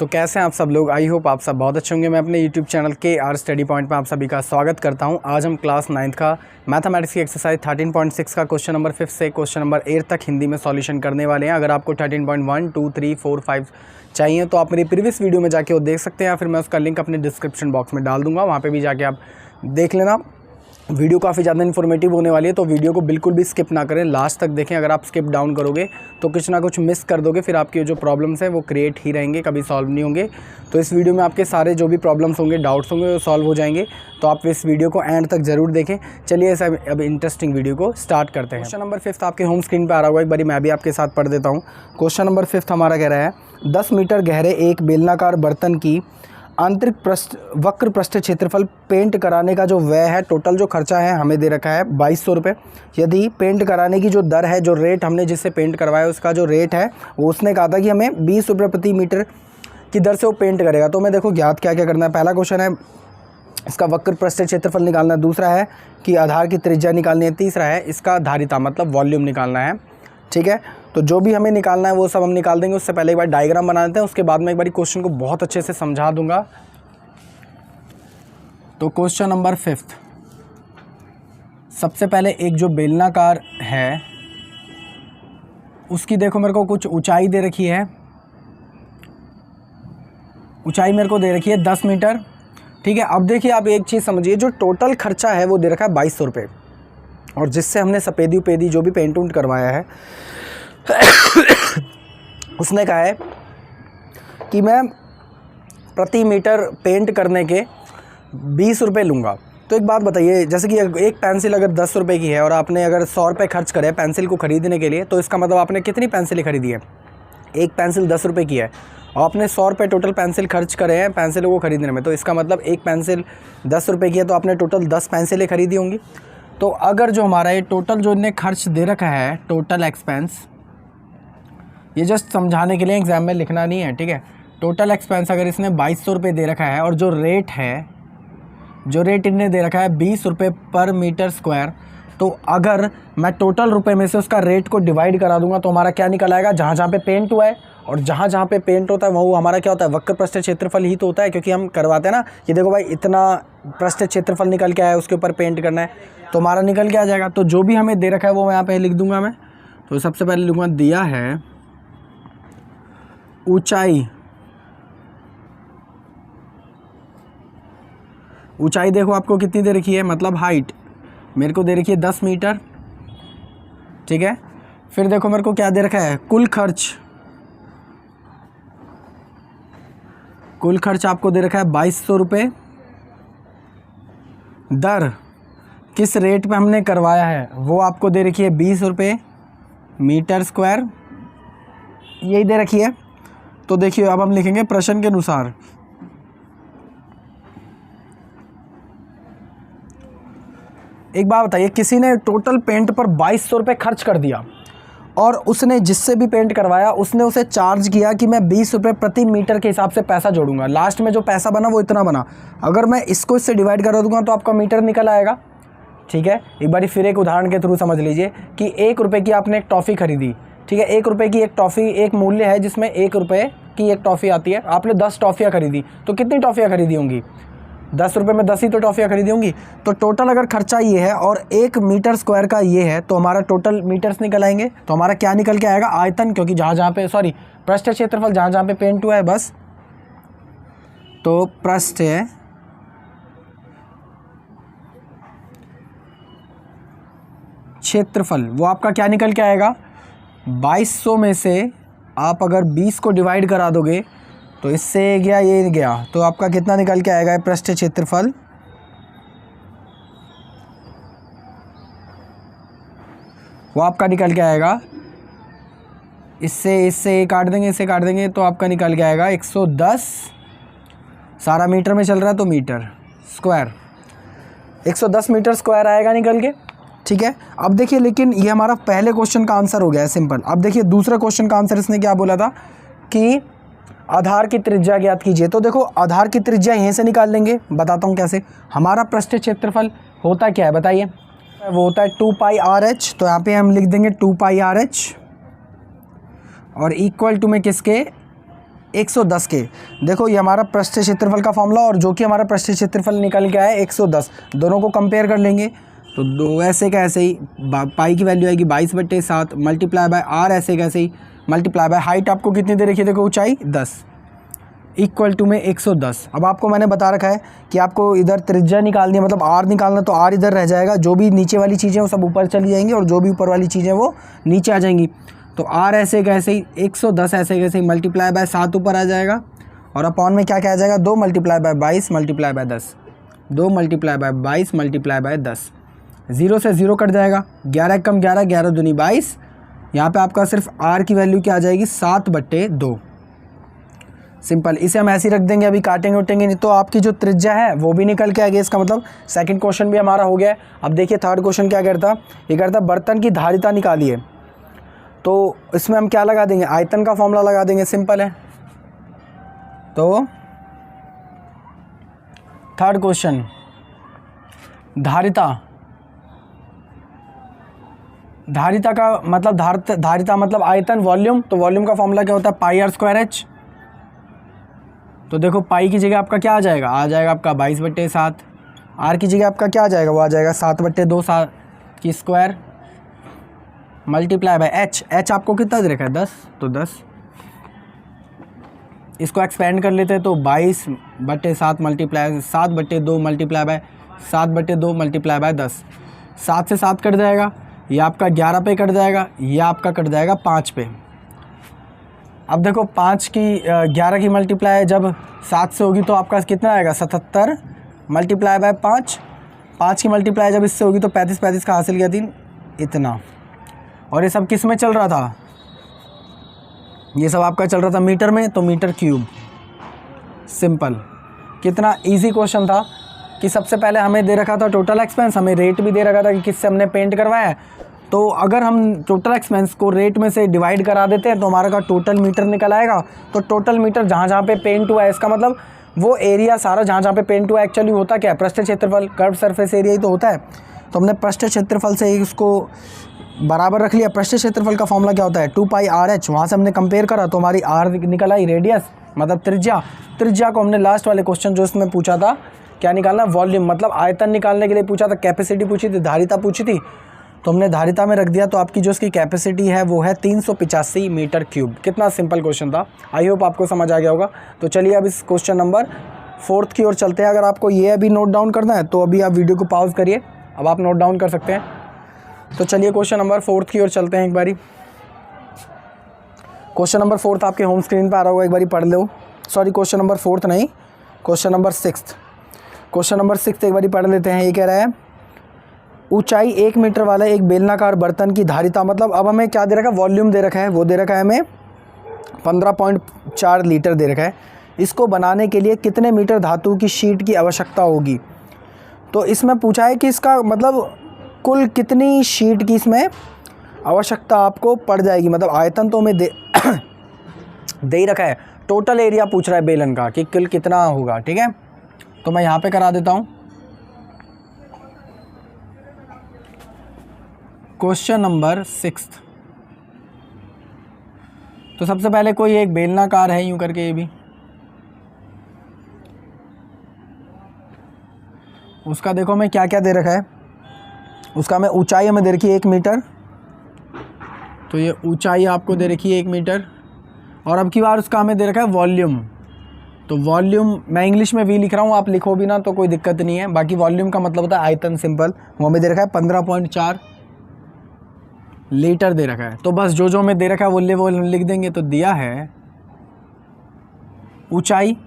तो कैसे हैं आप सब लोग। आई होप आप सब बहुत अच्छे होंगे। मैं अपने यूट्यूब चैनल के आर स्टडी पॉइंट में आप सभी का स्वागत करता हूं। आज हम क्लास 9th का मैथमेटिक्स की एक्सरसाइज 13.6 का क्वेश्चन नंबर 5 से क्वेश्चन नंबर 8 तक हिंदी में सॉल्यूशन करने वाले हैं। अगर आपको 13.1, 2, 3, 4, 5 चाहिए तो आप मेरी प्रीवियस वीडियो में जाके वो देख सकते हैं, या फिर मैं उसका लिंक अपने डिस्क्रिप्शन बॉक्स में डाल दूँगा, वहाँ पर भी जाके आप देख लेना। वीडियो काफ़ी ज़्यादा इन्फॉर्मेटिव होने वाली है, तो वीडियो को बिल्कुल भी स्किप ना करें, लास्ट तक देखें। अगर आप स्किप डाउन करोगे तो कुछ ना कुछ मिस कर दोगे, फिर आपके जो प्रॉब्लम्स हैं वो क्रिएट ही रहेंगे, कभी सॉल्व नहीं होंगे। तो इस वीडियो में आपके सारे जो भी प्रॉब्लम्स होंगे, डाउट्स होंगे, वो सॉल्व हो जाएंगे। तो आप इस वीडियो को एंड तक ज़रूर देखें। चलिए ऐसा अब इंटरेस्टिंग वीडियो को स्टार्ट करते हैं। क्वेश्चन नंबर 5 आपके होम स्क्रीन पर आ रहा होगा, एक बारी मैं भी आपके साथ पढ़ देता हूँ। क्वेश्चन नंबर 5 हमारा कह रहा है 10 मीटर गहरे एक बेलनाकार बर्तन की आंतरिक वक्र पृष्ठ क्षेत्रफल पेंट कराने का जो व्यय है, टोटल जो खर्चा है हमें दे रखा है 2200 रुपये। यदि पेंट कराने की जो दर है, जो रेट हमने जिससे पेंट करवाया उसका जो रेट है वो उसने कहा था कि हमें 20 रुपये प्रति मीटर की दर से वो पेंट करेगा। तो मैं देखो ज्ञात क्या क्या करना है। पहला क्वेश्चन है इसका वक्र पृष्ठ क्षेत्रफल निकालना है, दूसरा है कि आधार की त्रिज्या निकालनी है, तीसरा है इसका धारिता मतलब वॉल्यूम निकालना है। ठीक है, तो जो भी हमें निकालना है वो सब हम निकाल देंगे। उससे पहले एक बार डायग्राम बना देते हैं, उसके बाद में एक बार क्वेश्चन को बहुत अच्छे से समझा दूंगा। तो क्वेश्चन नंबर 5 सबसे पहले एक जो बेलनाकार है उसकी देखो मेरे को कुछ ऊंचाई दे रखी है। ऊंचाई मेरे को दे रखी है 10 मीटर। ठीक है, अब देखिए आप एक चीज़ समझिए, जो टोटल खर्चा है वो दे रखा है 2200 रुपये, और जिससे हमने सफ़ेदी उपेदी जो भी पेंट उंट करवाया है उसने कहा है कि मैं प्रति मीटर पेंट करने के 20 रुपये लूँगा। तो एक बात बताइए, जैसे कि एक पेंसिल अगर 10 रुपये की है और आपने अगर 100 रुपये खर्च करे पेंसिल को ख़रीदने के लिए, तो इसका मतलब आपने कितनी पेंसिलें खरीदी है? एक पेंसिल 10 रुपये की है और आपने 100 रुपये टोटल पेंसिल खर्च करे हैं पेंसिलों को ख़रीदने में, तो इसका मतलब एक पेंसिल 10 रुपये की है तो आपने टोटल 10 पेंसिलें खरीदी होंगी। तो अगर जो हमारा ये टोटल जो इन्हें खर्च दे रखा है, टोटल एक्सपेंस, ये जस्ट समझाने के लिए एग्जाम में लिखना नहीं है, ठीक है। टोटल एक्सपेंस अगर इसने 2200 रुपये दे रखा है और जो रेट है, जो रेट इन्हें दे रखा है 20 रुपये पर मीटर स्क्वायर, तो अगर मैं टोटल रुपए में से उसका रेट को डिवाइड करा दूंगा तो हमारा क्या निकल आएगा? जहाँ जहाँ पे पेंट हुआ है और जहाँ जहाँ पे पेंट होता है वो हमारा क्या होता है? वक्र पृष्ठ क्षेत्रफल ही तो होता है, क्योंकि हम करवाते हैं ना कि देखो भाई इतना पृष्ठ क्षेत्रफल निकल के आया, उसके ऊपर पेंट करना है, तो हमारा निकल के आ जाएगा। तो जो भी हमें दे रखा है वो यहाँ पे लिख दूंगा मैं। तो सबसे पहले लिखूँगा दिया है ऊंचाई। ऊंचाई देखो आपको कितनी दे रखी है, मतलब हाइट मेरे को दे रखी है 10 मीटर। ठीक है, फिर देखो मेरे को क्या दे रखा है? कुल खर्च। कुल खर्च आपको दे रखा है 2200 रुपये। दर किस रेट पे हमने करवाया है वो आपको दे रखी है 20 रुपये मीटर स्क्वायर, यही दे रखी है। तो देखिए अब हम लिखेंगे प्रश्न के अनुसार। एक बात बताइए, किसी ने टोटल पेंट पर 2200 रुपये खर्च कर दिया और उसने जिससे भी पेंट करवाया उसने उसे चार्ज किया कि मैं 20 रुपये प्रति मीटर के हिसाब से पैसा जोड़ूंगा। लास्ट में जो पैसा बना वो इतना बना। अगर मैं इसको इससे डिवाइड करा दूंगा तो आपका मीटर निकल आएगा। ठीक है, एक बार फिर एक उदाहरण के थ्रू समझ लीजिए कि 1 रुपये की आपने एक टॉफ़ी खरीदी। ठीक है, 1 रुपये की एक टॉफ़ी, एक मूल्य है जिसमें 1 रुपये की एक टॉफ़ी आती है। आपने 10 टॉफ़ियाँ खरीदी, तो कितनी टॉफ़ियाँ खरीदी होंगी? 10 रुपये में 10 ही तो टॉफ़ियाँ खरीदी होंगी। तो टोटल अगर खर्चा ये है और 1 मीटर स्क्वायर का ये है, तो हमारा टोटल मीटर्स निकल आएंगे। तो हमारा क्या निकल के आएगा? आयतन, क्योंकि जहाँ जहाँ पे पृष्ठ क्षेत्रफल जहाँ जहाँ पे पेंट हुआ है बस, तो पृष्ठ क्षेत्रफल वो आपका क्या निकल के आएगा? 2200 में से आप अगर 20 को डिवाइड करा दोगे तो इससे गया ये गया, तो आपका कितना निकल के आएगा? पृष्ठ क्षेत्रफल वो आपका निकल के आएगा, इससे काट देंगे, इससे काट देंगे, तो आपका निकल के आएगा 110। सारा मीटर में चल रहा है तो मीटर स्क्वायर 110 मीटर स्क्वायर आएगा निकल के। ठीक है, अब देखिए, लेकिन ये हमारा पहले क्वेश्चन का आंसर हो गया है सिंपल। अब देखिए दूसरे क्वेश्चन का आंसर इसने क्या बोला था कि आधार की त्रिज्या ज्ञात कीजिए। तो देखो आधार की त्रिज्या यहीं से निकाल लेंगे, बताता हूँ कैसे। हमारा पृष्ठ क्षेत्रफल होता क्या है बताइए? वो होता है 2 पाई आर एच। तो यहाँ पे हम लिख देंगे 2 पाई आर एच और इक्वल टू में किसके? 110 के। देखो ये हमारा पृष्ठ क्षेत्रफल का फॉर्मूला और जो कि हमारा पृष्ठ क्षेत्रफल निकल के आया 110, दोनों को कंपेयर कर लेंगे तो दो ऐसे का ऐसे ही पाई की वैल्यू आएगी 22/7 मल्टीप्लाई बाय आर ऐसे का ऐसे ही मल्टीप्लाई बाय हाइट आपको कितनी दे रखी है, देखो ऊंचाई 10 इक्वल टू में 110। अब आपको मैंने बता रखा है कि आपको इधर त्रिज्या निकालनी है, मतलब आर निकालना, तो आर इधर रह जाएगा, जो भी नीचे वाली चीज़ें वो सब ऊपर चली जाएंगी और जो भी ऊपर वाली चीज़ें वो नीचे आ जाएंगी। तो आर ऐसे कैसे ही 110 ऐसे कैसे ही मल्टीप्लाई बाय 7 ऊपर आ जाएगा और अपॉन में क्या क्या आ जाएगा 2 multiply by 22 multiply by 10, 2 multiply by 22 multiply by 10, 0 से 0 कट जाएगा, 11 कम 11, 11 दूनी 22। यहाँ पे आपका सिर्फ आर की वैल्यू क्या आ जाएगी 7/2। सिंपल, इसे हम ऐसे ही रख देंगे, अभी काटेंगे उटेंगे नहीं। तो आपकी जो त्रिज्या है वो भी निकल के आ गई। इसका मतलब सेकंड क्वेश्चन भी हमारा हो गया है। अब देखिए थर्ड क्वेश्चन क्या करता, ये करता बर्तन की धारिता निकालिए। तो इसमें हम क्या लगा देंगे, आयतन का फॉर्मूला लगा देंगे, सिंपल है। तो थर्ड क्वेश्चन, धारिता, धारिता का मतलब धारिता मतलब आयतन, वॉल्यूम। तो वॉल्यूम का फॉर्मूला क्या होता है, πr²h। तो देखो पाई की जगह आपका क्या आ जाएगा आपका 22/7, आर की जगह आपका क्या आ जाएगा, वो आ जाएगा 7/2 7 की square multiply by H. H आपको कितना दे रखा है 10, तो 10। इसको एक्सपेंड कर लेते हैं तो 22/7 multiply 7/2 multiply by 7/2 multiply by 10, 7 से 7 कट जाएगा, ये आपका 11 पे कट जाएगा, ये आपका कट जाएगा 5 पे। अब देखो 5 की 11 की मल्टीप्लाई जब 7 से होगी तो आपका कितना आएगा 77 मल्टीप्लाई बाय 5, 5 की मल्टीप्लाई जब इससे होगी तो 35 35 का हासिल किया 3 इतना। और ये सब किस में चल रहा था, ये सब आपका चल रहा था मीटर में, तो मीटर क्यूब। सिंपल, कितना इजी क्वेश्चन था कि सबसे पहले हमें दे रखा था टोटल एक्सपेंस, हमें रेट भी दे रखा था कि किससे हमने पेंट करवाया है। तो अगर हम टोटल एक्सपेंस को रेट में से डिवाइड करा देते हैं तो हमारा का टोटल मीटर निकल आएगा। तो टोटल मीटर जहाँ जहाँ पे पेंट हुआ है, इसका मतलब वो एरिया सारा जहाँ जहाँ पे पेंट हुआ है एक्चुअली होता क्या है, पृष्ठ क्षेत्रफल, कर्व सरफेस एरिया ही तो होता है। तो हमने पृष्ठ क्षेत्रफल से इसको बराबर रख लिया। पृष्ठ क्षेत्रफल का फॉर्मूला क्या होता है 2πrh, वहाँ से हमने कंपेयर करा तो हमारी आर निकल आई, रेडियस मतलब त्रिज्या। त्रिज्या को हमने लास्ट वाले क्वेश्चन जो इसमें पूछा था क्या निकालना, वॉल्यूम मतलब आयतन निकालने के लिए पूछा था, कैपेसिटी पूछी थी, धारिता पूछी थी, तो हमने धारिता में रख दिया। तो आपकी जो इसकी कैपेसिटी है वो है 385 मीटर क्यूब। कितना सिंपल क्वेश्चन था, आई होप आपको समझ आ गया होगा। तो चलिए अब इस क्वेश्चन नंबर 4 की ओर चलते हैं। अगर आपको ये अभी नोट डाउन करना है तो अभी आप वीडियो को पॉज करिए, अब आप नोट डाउन कर सकते हैं। तो चलिए क्वेश्चन नंबर 4 की ओर चलते हैं एक बारी। क्वेश्चन नंबर 4 आपके होम स्क्रीन पर आ रहा होगा, एक बारी पढ़ लो। सॉरी, क्वेश्चन नंबर 4 नहीं, क्वेश्चन नंबर 6। क्वेश्चन नंबर 6 एक बारी पढ़ लेते हैं। ये कह रहा है ऊंचाई 1 मीटर वाला एक बेलनाकार बर्तन की धारिता, मतलब अब हमें क्या दे रखा है, वॉल्यूम दे रखा है, वो दे रखा है हमें 15.4 लीटर दे रखा है। इसको बनाने के लिए कितने मीटर धातु की शीट की आवश्यकता होगी। तो इसमें पूछा है कि इसका मतलब कुल कितनी शीट की इसमें आवश्यकता आपको पड़ जाएगी। मतलब आयतन तो हमें दे ही रखा है, टोटल एरिया पूछ रहा है बेलन का कि कुल कितना होगा। ठीक है, तो मैं यहाँ पे करा देता हूँ। Question number 6। तो सबसे पहले कोई एक बेलनाकार है यूं करके, ये भी उसका देखो मैं क्या क्या दे रखा है। उसका हमें ऊंचाई हमें दे रखी है 1 मीटर, तो ये ऊंचाई आपको दे रखी है 1 मीटर। और अब की बार उसका हमें दे रखा है वॉल्यूम। तो वॉल्यूम मैं इंग्लिश में भी लिख रहा हूँ, आप लिखो भी ना तो कोई दिक्कत नहीं है। बाकी वॉल्यूम का मतलब होता है आयतन, सिंपल। वो हमें दे रखा है 15.4 लीटर दे रखा है। तो बस जो हमें दे रखा है वो लिख देंगे। तो दिया है ऊंचाई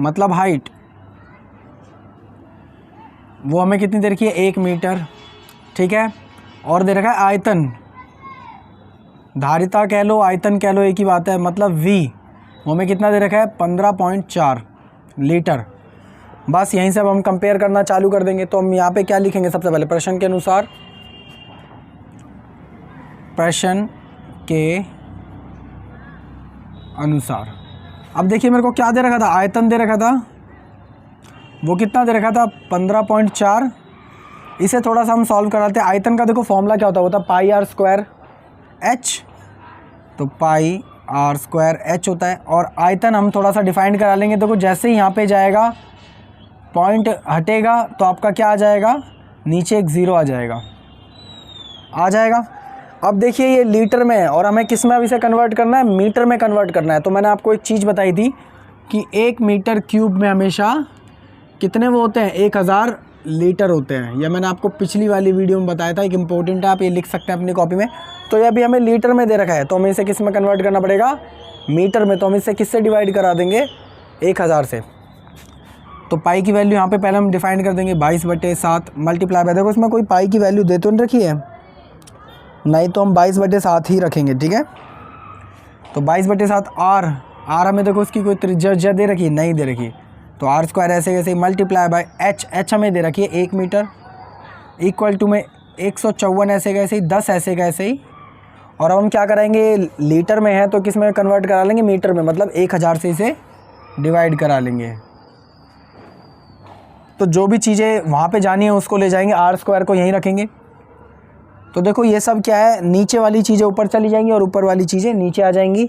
मतलब हाइट, वो हमें कितनी दे रखी है 1 मीटर। ठीक है, और दे रखा है आयतन, धारिता कह लो आयतन कह लो एक ही बात है, मतलब V, वो हमें कितना दे रखा है 15.4 लीटर। बस यहीं से अब हम कंपेयर करना चालू कर देंगे। तो हम यहाँ पे क्या लिखेंगे, सबसे पहले प्रश्न के अनुसार, प्रश्न के अनुसार। अब देखिए मेरे को क्या दे रखा था, आयतन दे रखा था, वो कितना दे रखा था 15.4। इसे थोड़ा सा हम सॉल्व कराते हैं। आयतन का देखो फॉर्मूला क्या होता है, पाई r² h। तो पाई आर स्क्वायर एच होता है। और आयतन हम थोड़ा सा डिफाइन करा लेंगे। देखो जैसे ही यहाँ पे जाएगा पॉइंट हटेगा तो आपका क्या आ जाएगा, नीचे एक ज़ीरो आ जाएगा, अब देखिए ये लीटर में है और हमें किस में अब इसे कन्वर्ट करना है, मीटर में कन्वर्ट करना है। तो मैंने आपको एक चीज़ बताई थी कि 1 मीटर क्यूब में हमेशा कितने वो होते हैं, 1000 लीटर होते हैं। यह मैंने आपको पिछली वाली वीडियो में बताया था, एक इम्पोर्टेंट है, आप ये लिख सकते हैं अपनी कॉपी में। तो ये अभी हमें लीटर में दे रखा है तो हमें इसे किस में कन्वर्ट करना पड़ेगा, मीटर में। तो हम इसे किससे डिवाइड करा देंगे, 1000 से। तो पाई की वैल्यू यहाँ पे पहले हम डिफाइन कर देंगे 22/7 मल्टीप्लाई बाय, देखो इसमें कोई पाई की वैल्यू दे तो नहीं रखी है, नहीं तो हम 22/7 ही रखेंगे, ठीक है। तो 22/7 आर हमें देखो उसकी कोई त्रिज्या दे रखी है, नहीं दे रखी, तो आर स्क्वायर ऐसे कैसे मल्टीप्लाई बाय एच हमें दे रखी है 1 मीटर, इक्वल टू में 154 ऐसे कैसे ही, 10 ऐसे कैसे ही। और अब हम क्या कराएंगे, लीटर में है तो किस में कन्वर्ट करा लेंगे, मीटर में, मतलब 1000 से इसे डिवाइड करा लेंगे। तो जो भी चीज़ें वहाँ पे जानी है उसको ले जाएंगे, आर स्क्वायर को यहीं रखेंगे। तो देखो ये सब क्या है, नीचे वाली चीज़ें ऊपर चली जाएंगी और ऊपर वाली चीज़ें नीचे आ जाएंगी।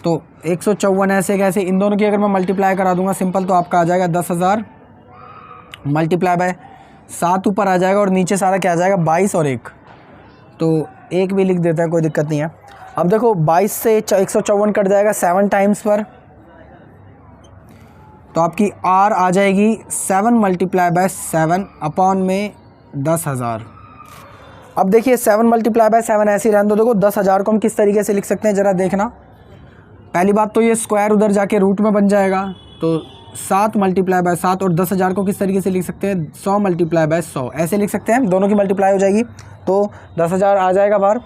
तो 154 ऐसे कैसे, इन दोनों की अगर मैं मल्टीप्लाई करा दूंगा सिंपल, तो आपका आ जाएगा 10,000 मल्टीप्लाई बाय 7 ऊपर आ जाएगा और नीचे सारा क्या आ जाएगा, 22 और 1, तो 1 भी लिख देता है, कोई दिक्कत नहीं है। अब देखो 22 से 154 कट जाएगा 7 टाइम्स पर, तो आपकी आर आ जाएगी 7 मल्टीप्लाई बाय 7 अपॉन में 10,000। अब देखिए 7 मल्टीप्लाई बाय 7 ऐसे ही रहने दो। देखो 10,000 को हम किस तरीके से लिख सकते हैं ज़रा देखना। पहली बात तो ये स्क्वायर उधर जाके रूट में बन जाएगा, तो 7 मल्टीप्लाई बाय 7, और 10,000 को किस तरीके से लिख सकते हैं, 100 मल्टीप्लाई बाय 100 ऐसे लिख सकते हैं, दोनों की मल्टीप्लाई हो जाएगी तो 10,000 आ जाएगा बाहर।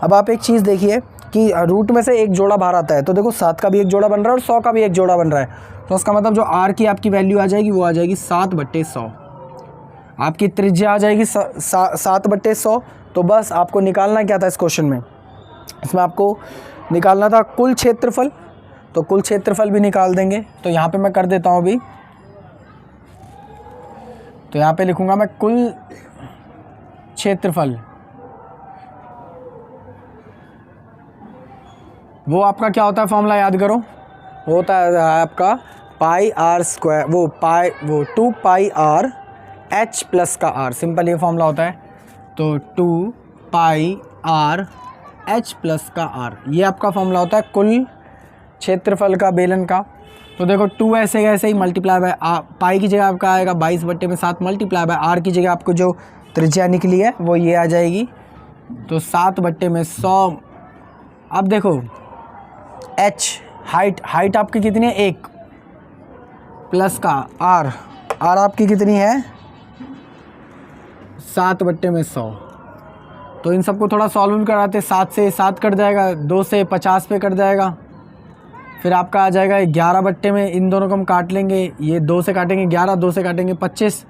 अब आप एक चीज़ देखिए कि रूट में से एक जोड़ा बाहर आता है, तो देखो 7 का भी एक जोड़ा बन रहा है और 100 का भी एक जोड़ा बन रहा है, तो उसका मतलब जो आर की आपकी वैल्यू आ जाएगी वो आ जाएगी 7/100। आपकी त्रिज्या आ जाएगी 7/100। तो बस आपको निकालना क्या था इस क्वेश्चन में, इसमें आपको निकालना था कुल क्षेत्रफल, तो कुल क्षेत्रफल भी निकाल देंगे। तो यहाँ पे मैं कर देता हूँ अभी, तो यहाँ पे लिखूँगा मैं कुल क्षेत्रफल, वो आपका क्या होता है, फॉर्मूला याद करो, वो होता है आपका पाई आर स्क्वायर, वो 2 पाई आर एच प्लस का आर, सिंपल ये फॉर्मूला होता है। तो 2 पाई आर एच प्लस का आर, ये आपका फॉर्मूला होता है कुल क्षेत्रफल का, बेलन का। तो देखो 2 ऐसे कैसे ही मल्टीप्लाई बाय पाई की जगह आपका आएगा 22/7 मल्टीप्लाई बाय आर की जगह आपको जो त्रिज्या निकली है वो ये आ जाएगी, तो 7/100। अब देखो एच हाइट आपकी कितनी है, 1 प्लस का आर आपकी कितनी है, 7/100। तो इन सबको थोड़ा सॉल्व कराते, 7 से 7 कट जाएगा, 2 से 50 पे कट जाएगा, फिर आपका आ जाएगा 11 में, इन दोनों को हम काट लेंगे, ये 2 से काटेंगे 11, 2 से काटेंगे 25,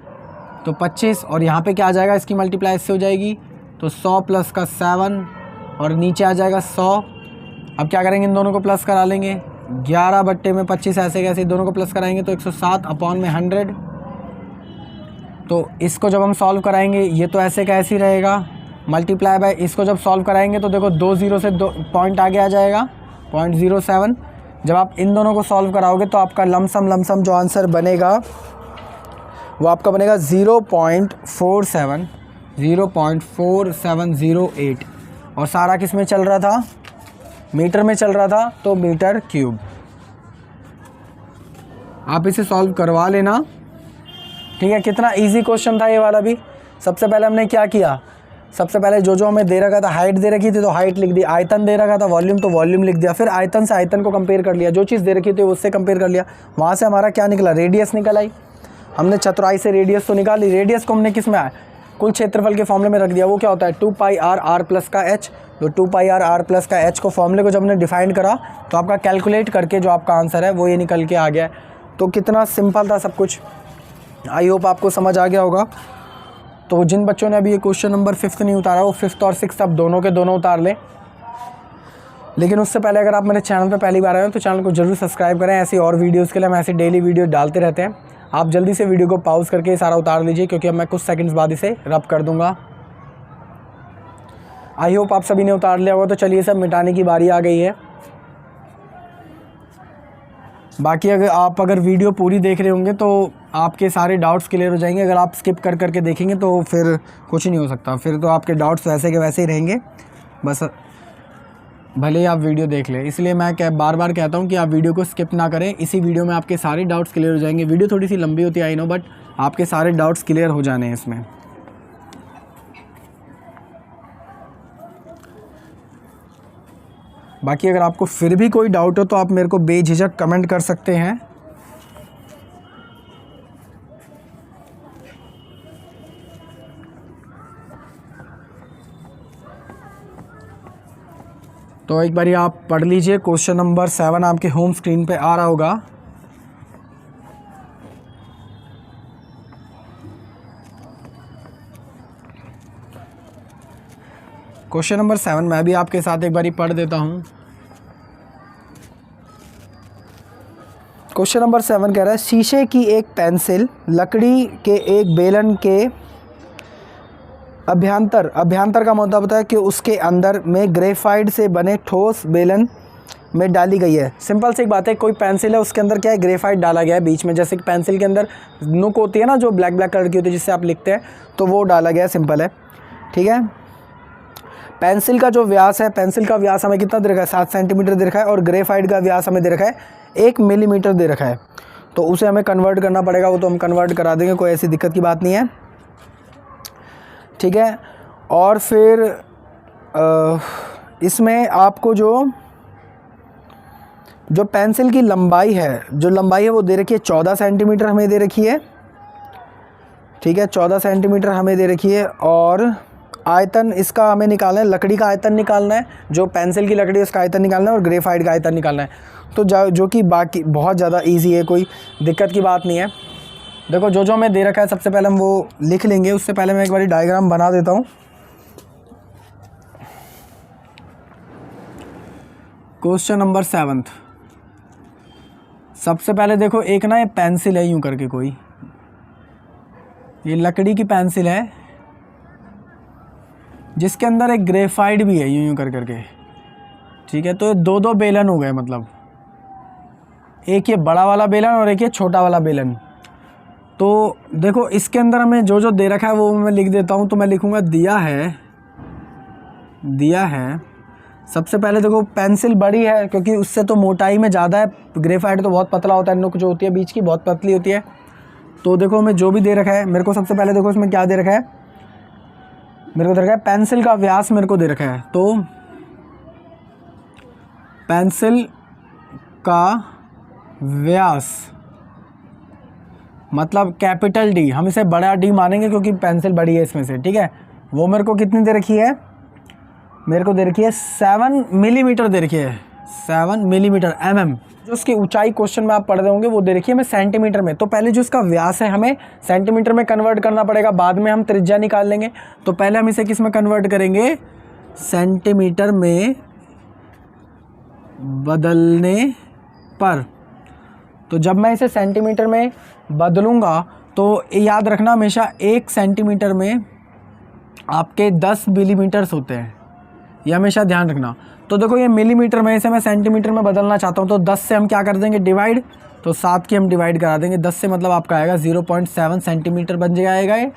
तो 25, और यहाँ पे क्या आ जाएगा, इसकी मल्टीप्लाई इससे हो जाएगी, तो 100 प्लस का 7 और नीचे आ जाएगा 100। अब क्या करेंगे, इन दोनों को प्लस करा लेंगे, 11/25 ऐसे कैसे दोनों को प्लस कराएंगे तो 107 अपॉन में 100। तो इसको जब हम सॉल्व कराएंगे ये तो ऐसे का ऐसे ही रहेगा, मल्टीप्लाई बाय इसको जब सॉल्व कराएंगे तो देखो 2 0 से 2 पॉइंट आगे आ जाएगा 0.07। जब आप इन दोनों को सॉल्व कराओगे तो आपका लमसम जो आंसर बनेगा वो आपका बनेगा 0.4708, और सारा किस में चल रहा था, मीटर में चल रहा था, तो मीटर क्यूब। आप इसे सॉल्व करवा लेना, ठीक है। कितना इजी क्वेश्चन था ये वाला भी। सबसे पहले हमने क्या किया, सबसे पहले जो हमें दे रखा था, हाइट दे रखी थी तो हाइट लिख दी, आयतन दे रखा था वॉल्यूम तो वॉल्यूम लिख दिया, फिर आयतन से आयतन को कंपेयर कर लिया, जो चीज़ दे रखी थी उससे कंपेयर कर लिया, वहाँ से हमारा क्या निकला, रेडियस निकल आई। हमने चतुराई से रेडियस तो निकाली, रेडियस को हमने किस में आया, कुल क्षेत्रफल के फॉर्मूले में रख दिया, वो क्या होता है 2 पाई आर प्लस का एच। तो 2 पाई आर प्लस का एच को फॉर्मूले को जब हमने डिफाइन करा तो आपका कैलकुलेट करके जो आपका आंसर है वो ये निकल के आ गया। तो कितना सिंपल था सब कुछ, आई होप आपको समझ आ गया होगा। तो जिन बच्चों ने अभी ये क्वेश्चन नंबर 5th नहीं उतारा वो 5th और 6th अब दोनों के दोनों उतार लें। लेकिन उससे पहले अगर आप मेरे चैनल पर पहली बार आए हो तो चैनल को जरूर सब्सक्राइब करें, ऐसी और वीडियोस के लिए हम ऐसी डेली वीडियो डालते रहते हैं। आप जल्दी से वीडियो को पॉज करके सारा उतार लीजिए, क्योंकि अब मैं कुछ सेकंड्स बाद इसे रब कर दूंगा। आई होप आप सभी ने उतार लिया होगा। तो चलिए सब मिटाने की बारी आ गई है। बाकी अगर वीडियो पूरी देख रहे होंगे तो आपके सारे डाउट्स क्लियर हो जाएंगे। अगर आप स्किप कर करके देखेंगे तो फिर कुछ नहीं हो सकता, फिर तो आपके डाउट्स वैसे के वैसे ही रहेंगे, बस भले ही आप वीडियो देख लें। इसलिए मैं बार बार कहता हूँ कि आप वीडियो को स्किप ना करें, इसी वीडियो में आपके सारे डाउट्स क्लियर हो जाएंगे। वीडियो थोड़ी सी लंबी होती है आई नो, बट आपके सारे डाउट्स क्लियर हो जाने हैं इसमें। बाकी अगर आपको फिर भी कोई डाउट हो तो आप मेरे को बेझिझक कमेंट कर सकते हैं। तो एक बारी आप पढ़ लीजिए, क्वेश्चन नंबर 7 आपके होम स्क्रीन पे आ रहा होगा। क्वेश्चन नंबर 7 मैं भी आपके साथ एक बारी पढ़ देता हूँ। क्वेश्चन नंबर 7 कह रहा है शीशे की एक पेंसिल लकड़ी के एक बेलन के अभ्यंतर का मतलब होता है कि उसके अंदर में ग्रेफाइट से बने ठोस बेलन में डाली गई है। सिंपल सी एक बात है, कोई पेंसिल है उसके अंदर क्या है, ग्रेफाइट डाला गया है बीच में। जैसे कि पेंसिल के अंदर नुक होती है ना, जो ब्लैक कलर की होती है जिससे आप लिखते हैं, तो वो डाला गया है, सिंपल है, ठीक है। पेंसिल का जो व्यास है, पेंसिल का व्यास हमें कितना दे रखा है, 7 सेंटीमीटर दे रखा है, और ग्रेफाइट का व्यास हमें दे रखा है 1 मिलीमीटर दे रखा है। तो उसे हमें कन्वर्ट करना पड़ेगा, वो तो हम कन्वर्ट करा देंगे, कोई ऐसी दिक्कत की बात नहीं है, ठीक है। और फिर इसमें आपको जो पेंसिल की लंबाई है, वो दे रखी है 14 सेंटीमीटर हमें दे रखी है, ठीक है, 14 सेंटीमीटर हमें दे रखी है। और आयतन इसका हमें निकालना है, लकड़ी का आयतन निकालना है, जो पेंसिल की लकड़ी है उसका आयतन निकालना है, और ग्रेफाइट का आयतन निकालना है। तो जो कि बाकी बहुत ज़्यादा इजी है, कोई दिक्कत की बात नहीं है। देखो जो हमें दे रखा है सबसे पहले हम वो लिख लेंगे, उससे पहले मैं एक बार डायग्राम बना देता हूँ। क्वेश्चन नंबर 7 सबसे पहले देखो, एक ना ये पेंसिल है यूं करके, कोई ये लकड़ी की पेंसिल है जिसके अंदर एक ग्रेफाइट भी है यूं कर करके, ठीक है। तो 2 बेलन हो गए, मतलब एक ये बड़ा वाला बेलन और एक ये छोटा वाला बेलन। तो देखो इसके अंदर हमें जो दे रखा है वो मैं लिख देता हूँ। तो मैं लिखूँगा दिया है। सबसे पहले देखो पेंसिल बड़ी है क्योंकि उससे तो मोटाई में ज़्यादा है, ग्रेफाइट तो बहुत पतला होता है, नुक जो होती है बीच की बहुत पतली होती है। तो देखो हमें जो भी दे रखा है, मेरे को सबसे पहले देखो इसमें क्या दे रखा है, मेरे को दे रखा है पेंसिल का व्यास मेरे को दे रखा है। तो पेंसिल का व्यास मतलब कैपिटल डी, हम इसे बड़ा डी मानेंगे क्योंकि पेंसिल बड़ी है इसमें से, ठीक है। वो मेरे को कितनी दे रखी है, मेरे को दे रखी है 7 मिलीमीटर दे रखी है, 7 मिलीमीटर mm। जो उसकी ऊंचाई क्वेश्चन में आप पढ़ रहे होंगे वो दे रखी है हमें सेंटीमीटर में। तो पहले जो इसका व्यास है हमें सेंटीमीटर में कन्वर्ट करना पड़ेगा, बाद में हम त्रिज्या निकाल लेंगे। तो पहले हम इसे किस में कन्वर्ट करेंगे, सेंटीमीटर में बदलने पर। तो जब मैं इसे सेंटीमीटर में बदलूँगा तो याद रखना हमेशा 1 सेंटीमीटर में आपके 10 मिलीमीटर्स होते हैं, ये हमेशा ध्यान रखना। तो देखो ये मिलीमीटर में, इसे मैं सेंटीमीटर में बदलना चाहता हूँ, तो 10 से हम क्या कर देंगे डिवाइड, तो 7 की हम डिवाइड करा देंगे 10 से, मतलब आपका आएगा 0.7 सेंटीमीटर बन जाएगा ये।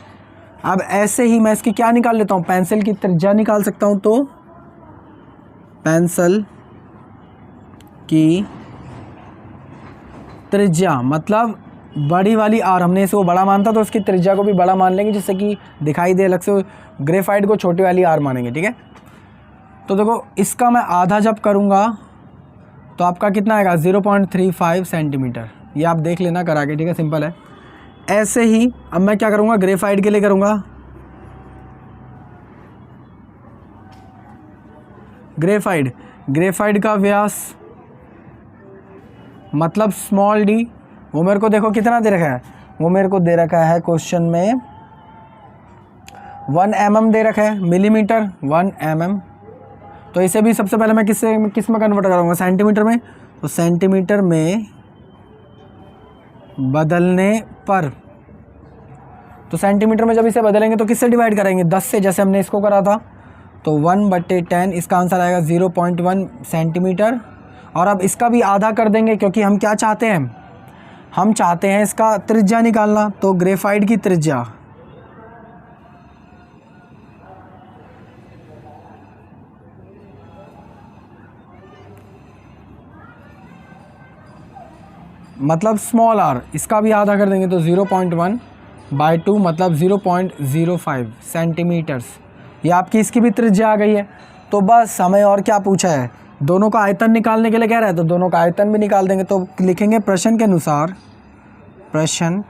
अब ऐसे ही मैं इसकी क्या निकाल लेता हूँ, पेंसिल की त्रिज्या निकाल सकता हूँ। तो पेंसिल की त्रिज्या मतलब बड़ी वाली आर, हमने इसको बड़ा मानता तो उसकी त्रिज्या को भी बड़ा मान लेंगे जिससे कि दिखाई दे अलग से, ग्रेफाइट को छोटी वाली आर मानेंगे, ठीक है। तो देखो इसका मैं आधा जब करूँगा तो आपका कितना आएगा 0.35 सेंटीमीटर, ये आप देख लेना करा के, ठीक है, सिंपल है। ऐसे ही अब मैं क्या करूँगा, ग्रेफाइट के लिए करूँगा, ग्रेफाइट का व्यास मतलब स्मॉल डी, वो मेरे को देखो कितना दे रखा है, वो मेरे को दे रखा है क्वेश्चन में 1 mm दे रखा है, मिलीमीटर 1 mm। तो इसे भी सबसे पहले मैं किस में कन्वर्ट करूँगा, सेंटीमीटर में। तो सेंटीमीटर में बदलने पर, तो सेंटीमीटर में जब इसे बदलेंगे तो किससे डिवाइड करेंगे, 10 से, जैसे हमने इसको करा था। तो 1/10, इसका आंसर आएगा 0.1 सेंटीमीटर। और अब इसका भी आधा कर देंगे, क्योंकि हम क्या चाहते हैं, हम चाहते हैं इसका त्रिज्या निकालना। तो ग्रेफाइट की त्रिज्या मतलब स्मॉल आर, इसका भी आधा कर देंगे तो 0.1/2 मतलब 0.05 सेंटीमीटर्स। ये आपकी इसकी भी त्रिज्या आ गई है। तो बस हमें और क्या पूछा है, दोनों का आयतन निकालने के लिए कह रहा है, तो दोनों का आयतन भी निकाल देंगे। तो लिखेंगे प्रश्न के अनुसार, प्रश्न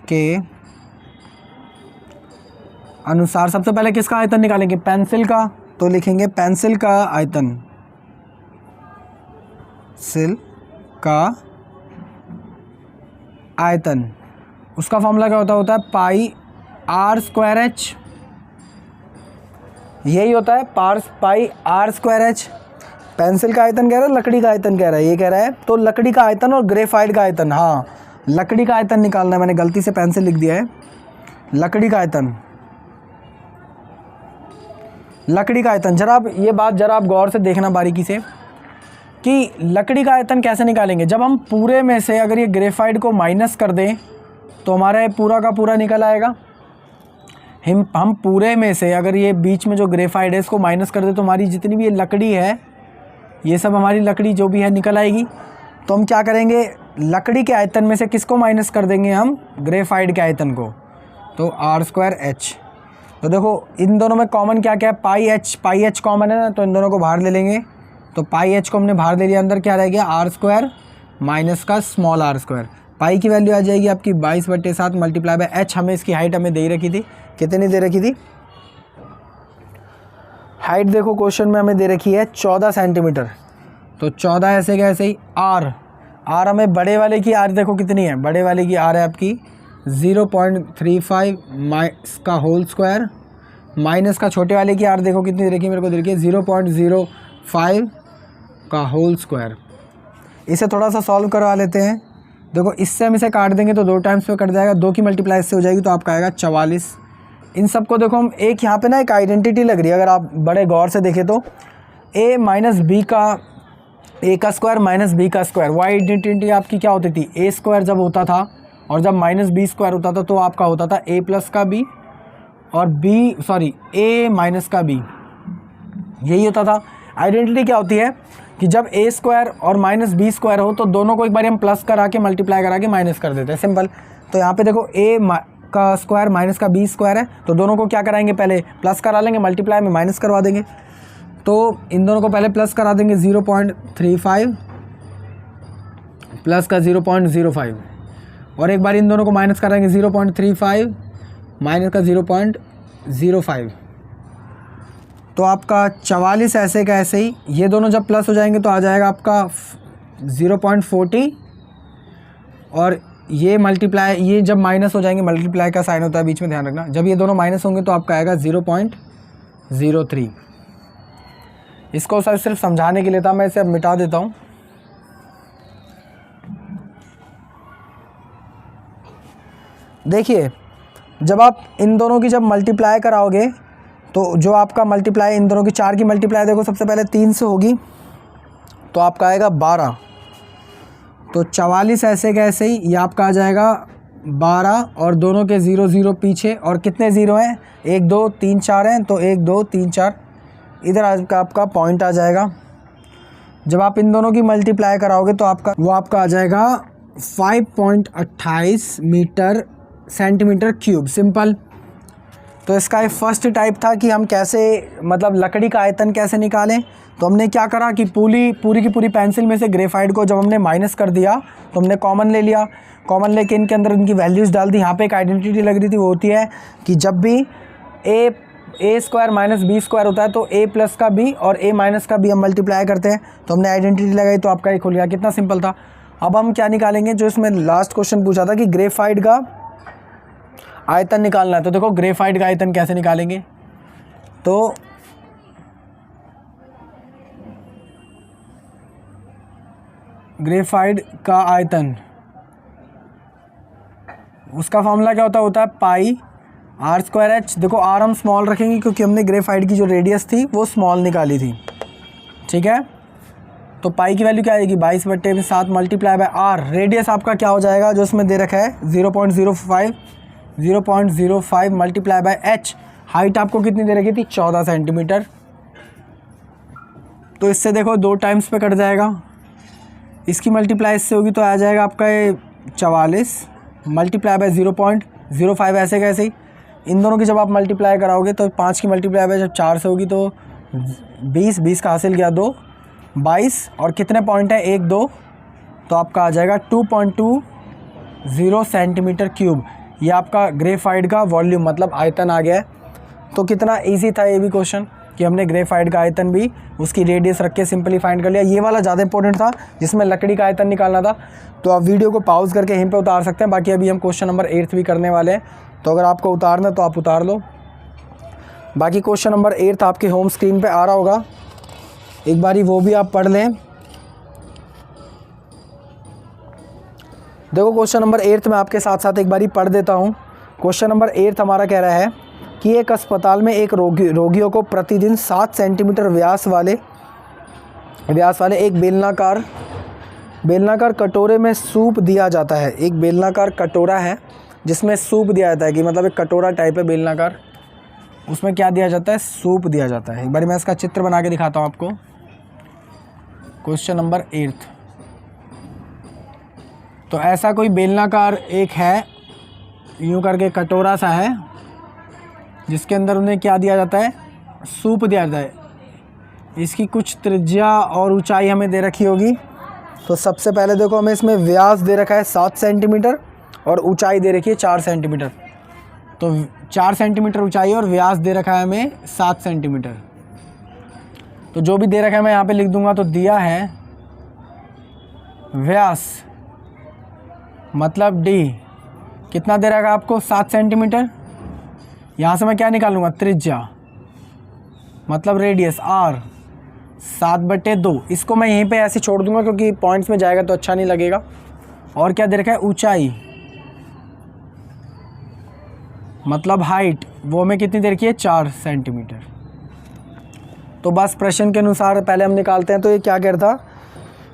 के अनुसार सबसे पहले किसका आयतन निकालेंगे, पेंसिल का। तो लिखेंगे पेंसिल का आयतन, पेंसिल का आयतन, उसका फॉर्मूला क्या होता है πr²h। यही होता है πr²h। पेंसिल का आयतन कह रहा है, लकड़ी का आयतन कह रहा है, ये कह रहा है। तो लकड़ी का आयतन और ग्रेफाइट का आयतन, हाँ लकड़ी का आयतन निकालना है, मैंने गलती से पेंसिल लिख दिया है। लकड़ी का आयतन, लकड़ी का आयतन, जरा आप ये बात जरा आप गौर से देखना बारीकी से कि लकड़ी का आयतन कैसे निकालेंगे। जब हम पूरे में से अगर ये ग्रेफाइट को माइनस कर दें तो हमारा पूरा का पूरा निकल आएगा। हम पूरे में से अगर ये बीच में जो ग्रेफाइट है इसको माइनस कर दें तो हमारी जितनी भी ये लकड़ी है, ये सब हमारी लकड़ी जो भी है निकल आएगी। तो हम क्या करेंगे, लकड़ी के आयतन में से किसको माइनस कर देंगे, हम ग्रेफाइट के आयतन को। तो r²h। तो देखो इन दोनों में कॉमन क्या क्या है, πh कॉमन है ना, तो इन दोनों को बाहर ले लेंगे। तो πh को हमने बाहर ले लिया, अंदर क्या रह गया r² माइनस का स्मॉल r²। पाई की वैल्यू आ जाएगी आपकी 22/7 मल्टीप्लाई बाय h। हमें इसकी हाइट हमें दे रखी थी, कितनी दे रखी थी हाइट, देखो क्वेश्चन में हमें दे रखी है 14 सेंटीमीटर। तो 14 ऐसे क्या ऐसे ही r हमें बड़े वाले की r देखो कितनी है, बड़े वाले की r है आपकी 0.35 का होल स्क्वायर, माइनस का छोटे वाले की r देखो कितनी दे रखी है, मेरे को दे रखी है 0.05 का होल स्क्वायर। इसे थोड़ा सा सॉल्व करवा लेते हैं। देखो इससे हम इसे काट देंगे तो 2 टाइम्स पे कट जाएगा, 2 की मल्टीप्लाई इससे हो जाएगी तो आपका आएगा 44। इन सबको देखो हम एक यहाँ पे ना एक आइडेंटिटी लग रही है, अगर आप बड़े गौर से देखें तो a माइनस बी का a का स्क्वायर माइनस बी का स्क्वायर, वो आइडेंटिटी आपकी क्या होती थी, a स्क्वायर जब होता था और जब माइनस बी स्क्वायर होता था तो आपका होता था a प्लस का b और a माइनस का b, यही होता था। आइडेंटिटी क्या होती है कि जब a स्क्वायर और माइनस बी स्क्वायर हो तो दोनों को एक बार हम प्लस करा के मल्टीप्लाई करा के माइनस कर देते हैं, सिंपल। तो यहाँ पे देखो a का स्क्वायर माइनस का बी स्क्वायर है, तो दोनों को क्या कराएंगे, पहले प्लस करा लेंगे, मल्टीप्लाई में माइनस करवा देंगे। तो इन दोनों को पहले प्लस करा देंगे 0.35 प्लस का 0.05 और एक बार इन दोनों को माइनस कराएंगे 0.35 माइनस का 0.05। तो आपका 44 ऐसे का ऐसे ही, ये दोनों जब प्लस हो जाएंगे तो आ जाएगा आपका 0.40 और ये मल्टीप्लाई, ये जब माइनस हो जाएंगे, मल्टीप्लाई का साइन होता है बीच में, ध्यान रखना, जब ये दोनों माइनस होंगे तो आपका आएगा 0.03। इसको सिर्फ समझाने के लिए था, मैं इसे अब मिटा देता हूँ। देखिए जब आप इन दोनों की जब मल्टीप्लाई कराओगे तो जो आपका मल्टीप्लाई इन दोनों की 4 की मल्टीप्लाई देखो सबसे पहले 3 से होगी तो आपका आएगा 12। तो 44 ऐसे का ऐसे ही, ये आपका आ जाएगा 12 और दोनों के 0 0 पीछे, और कितने 0 हैं, 1 2 3 4 हैं, तो 1 2 3 4 इधर आपका पॉइंट आ जाएगा। जब आप इन दोनों की मल्टीप्लाई कराओगे तो वो आपका आ जाएगा 5.28 मीटर सेंटीमीटर क्यूब, सिंपल। तो इसका ये फर्स्ट टाइप था कि हम कैसे मतलब लकड़ी का आयतन कैसे निकालें। तो हमने क्या करा कि पूरी की पूरी पेंसिल में से ग्रेफाइट को जब हमने माइनस कर दिया तो हमने कॉमन ले लिया, कॉमन लेके इनके अंदर इनकी वैल्यूज़ डाल दी। यहाँ पे एक आइडेंटिटी लग रही थी, वो होती है कि जब भी a square minus B square होता है तो a प्लस का b और a माइनस का b हम मल्टीप्लाई करते हैं। तो हमने आइडेंटिटी लगाई तो आपका ये खुल गया, कितना सिंपल था। अब हम क्या निकालेंगे, जो इसमें लास्ट क्वेश्चन पूछा था कि ग्रेफाइट का आयतन निकालना है। तो देखो ग्रेफाइट का आयतन कैसे निकालेंगे, तो ग्रेफाइट का आयतन, उसका फॉर्मूला क्या होता है पाई r²h। देखो r हम स्मॉल रखेंगे क्योंकि हमने ग्रेफाइट की जो रेडियस थी वो स्मॉल निकाली थी, ठीक है। तो पाई की वैल्यू क्या आएगी 22/7 मल्टीप्लाई बाय आर। रेडियस आपका क्या हो जाएगा जो इसमें दे रखा है 0.05 मल्टीप्लाई बाय एच। हाइट आपको कितनी दे रखी थी 14 सेंटीमीटर। तो इससे देखो 2 टाइम्स पे कट जाएगा, इसकी मल्टीप्लाई इससे होगी तो आ जाएगा आपका ये 44 मल्टीप्लाई बाय 0.05 ऐसे कैसे ही। इन दोनों की जब आप मल्टीप्लाई कराओगे तो 5 की मल्टीप्लाई बाय जब 4 से होगी तो 20 का हासिल गया 2 22 और कितने पॉइंट है 1 2, तो आपका आ जाएगा 2.20 सेंटीमीटर क्यूब। ये आपका ग्रेफाइट का वॉल्यूम मतलब आयतन आ गया है। तो कितना इजी था ये भी क्वेश्चन कि हमने ग्रेफाइट का आयतन भी उसकी रेडियस रख के सिंपली फाइंड कर लिया। ये वाला ज़्यादा इंपॉर्टेंट था जिसमें लकड़ी का आयतन निकालना था। तो आप वीडियो को पॉज करके यहीं पे उतार सकते हैं। बाकी अभी हम क्वेश्चन नंबर 8 भी करने वाले हैं, तो अगर आपको उतारना है तो आप उतार लो। बाकी क्वेश्चन नंबर 8 आपके होम स्क्रीन पे आ रहा होगा, एक बारी वो भी आप पढ़ लें। देखो क्वेश्चन नंबर 8 मैं आपके साथ साथ एक बारी पढ़ देता हूँ। क्वेश्चन नंबर 8 हमारा कह रहा है कि एक अस्पताल में एक रोगियों को प्रतिदिन 7 सेंटीमीटर व्यास वाले एक बेलनाकार कटोरे में सूप दिया जाता है। एक बेलनाकार कटोरा है जिसमें सूप दिया जाता है, कि मतलब एक कटोरा टाइप है बेलनाकार, उसमें क्या दिया जाता है सूप दिया जाता है। एक बार मैं इसका चित्र बना के दिखाता हूँ आपको। क्वेश्चन नंबर 8, तो ऐसा कोई बेलनाकार एक है, यूँ करके कटोरा सा है जिसके अंदर उन्हें क्या दिया जाता है सूप दिया जाता है। इसकी कुछ त्रिज्या और ऊंचाई हमें दे रखी होगी। तो सबसे पहले देखो हमें इसमें व्यास दे रखा है 7 सेंटीमीटर और ऊंचाई दे रखी है 4 सेंटीमीटर। तो 4 सेंटीमीटर ऊंचाई और व्यास दे रखा है हमें 7 सेंटीमीटर। तो जो भी दे रखा है मैं यहाँ पे लिख दूंगा। तो दिया है व्यास मतलब डी, कितना दे रखा है आपको 7 सेंटीमीटर। यहाँ से मैं क्या निकालूंगा त्रिज्या मतलब रेडियस आर 7/2। इसको मैं यहीं पे ऐसे छोड़ दूंगा क्योंकि पॉइंट्स में जाएगा तो अच्छा नहीं लगेगा। और क्या दे रखा है ऊंचाई मतलब हाइट, वो हमें कितनी दे रखी है 4 सेंटीमीटर। तो बस प्रश्न के अनुसार पहले हम निकालते हैं। तो ये क्या कह रहा था,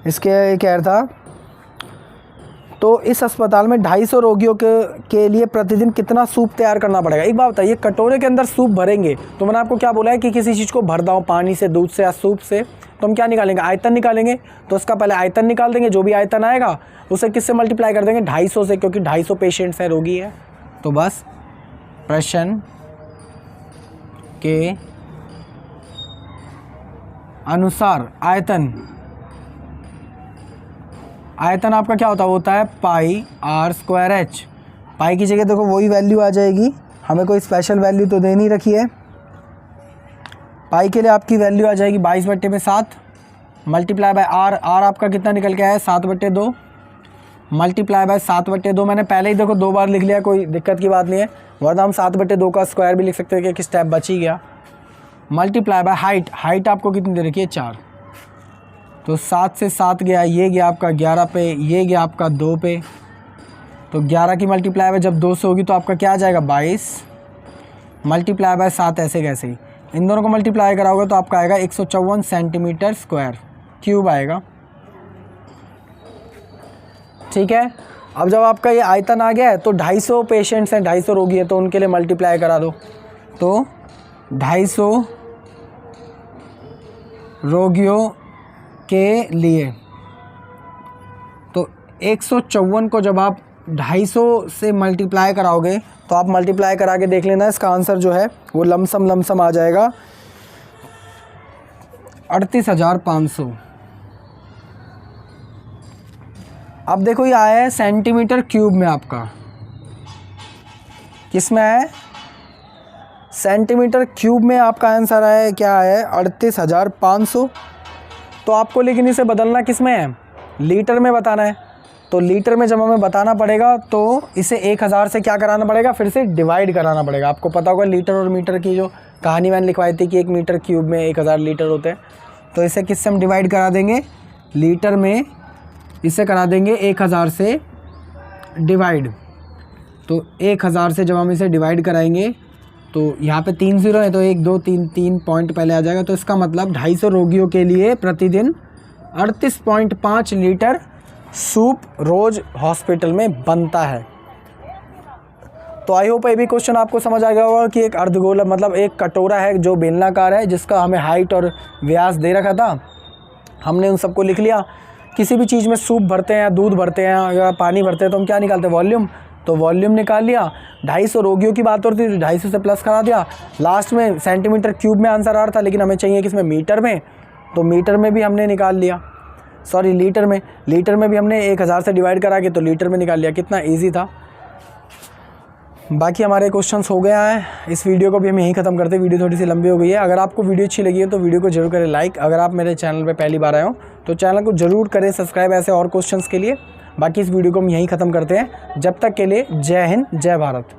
इसके ये कह रहा था तो इस अस्पताल में 250 रोगियों के लिए प्रतिदिन कितना सूप तैयार करना पड़ेगा। एक बात बताइए, कटोरे के अंदर सूप भरेंगे तो मैंने आपको क्या बोला है कि किसी चीज़ को भर दाओ पानी से, दूध से या सूप से, तो हम क्या निकालेंगे आयतन निकालेंगे। तो उसका पहले आयतन निकाल देंगे, जो भी आयतन आएगा उसे किससे मल्टीप्लाई कर देंगे 250 से, क्योंकि 250 पेशेंट्स हैं, रोगी है। तो बस प्रश्न के अनुसार आयतन आपका क्या होता है पाई r² h। पाई की जगह देखो वही वैल्यू आ जाएगी, हमें कोई स्पेशल वैल्यू तो दे नहीं रखी है। पाई के लिए आपकी वैल्यू आ जाएगी 22/7 मल्टीप्लाई बाय आर आपका कितना निकल के आया 7/2 मल्टीप्लाई बाय 7/2। मैंने पहले ही देखो 2 बार लिख लिया, कोई दिक्कत की बात नहीं है, वरना हम 7/2 का स्क्वायर भी लिख सकते हैं कि एक स्टेप बच ही गया। मल्टीप्लाई बाय हाइट आपको कितनी दे रखी है 4। तो 7 से 7 गया, ये गया आपका 11 पे, ये गया आपका 2 पे। तो 11 की मल्टीप्लाई बाय जब 2 से होगी तो आपका क्या आ जाएगा 22 मल्टीप्लाई बाय 7 ऐसे कैसे ही। इन दोनों को मल्टीप्लाई कराओगे तो आपका आएगा 154 सेंटीमीटर स्क्वायर क्यूब आएगा। ठीक है, अब जब आपका ये आयतन आ गया है तो 250 पेशेंट्स हैं, 250 रोगी है, तो उनके लिए मल्टीप्लाई करा दो। तो 250 रोगियों के लिए, तो 154 को जब आप 250 से मल्टीप्लाई कराओगे तो आप मल्टीप्लाई करा के देख लेना, इसका आंसर जो है वो लमसम आ जाएगा 38,500। अब देखो ये आया है सेंटीमीटर क्यूब में, आपका किस में है सेंटीमीटर क्यूब में आपका आंसर है क्या है 38,500। तो आपको लेकिन इसे बदलना किस में है लीटर में बताना है। तो लीटर में जब हमें बताना पड़ेगा तो इसे 1000 से क्या कराना पड़ेगा, फिर से डिवाइड कराना पड़ेगा। आपको पता होगा लीटर और मीटर की जो कहानी मैंने लिखवाई थी कि 1 मीटर क्यूब में 1000 लीटर होते हैं। तो इसे किससे हम डिवाइड करा देंगे लीटर में, इसे करा देंगे 1000 से डिवाइड। तो 1000 से जब हम इसे डिवाइड कराएंगे तो यहाँ पे 3 0 है, तो 1 2 3 3 पॉइंट पहले आ जाएगा। तो इसका मतलब 250 रोगियों के लिए प्रतिदिन 38.5 लीटर सूप रोज़ हॉस्पिटल में बनता है। तो आई होप ये भी क्वेश्चन आपको समझ आ गया होगा कि एक अर्धगोला मतलब एक कटोरा है जो बेलनाकार है, जिसका हमें हाइट और व्यास दे रखा था, हमने उन सबको लिख लिया। किसी भी चीज़ में सूप भरते हैं, दूध भरते हैं या पानी भरते हैं तो हम क्या निकालते हैं, वॉल्यूम। तो वॉल्यूम निकाल लिया। 250 रोगियों की बात होती थी, 250 से प्लस करा दिया। लास्ट में सेंटीमीटर क्यूब में आंसर आ रहा था, लेकिन हमें चाहिए किसमें, मीटर में। तो मीटर में भी हमने निकाल लिया, सॉरी लीटर में भी हमने 1000 से डिवाइड करा के तो लीटर में निकाल लिया। कितना ईजी था। बाकी हमारे क्वेश्चंस हो गया है। इस वीडियो को भी हम यहीं ख़त्म करते हैं, वीडियो थोड़ी सी लंबी हो गई है। अगर आपको वीडियो अच्छी लगी है तो वीडियो को जरूर करें लाइक। अगर आप मेरे चैनल पे पहली बार आए हो तो चैनल को जरूर करें सब्सक्राइब ऐसे और क्वेश्चंस के लिए। बाकी इस वीडियो को हम यहीं ख़त्म करते हैं। जब तक के लिए जय हिंद, जय भारत।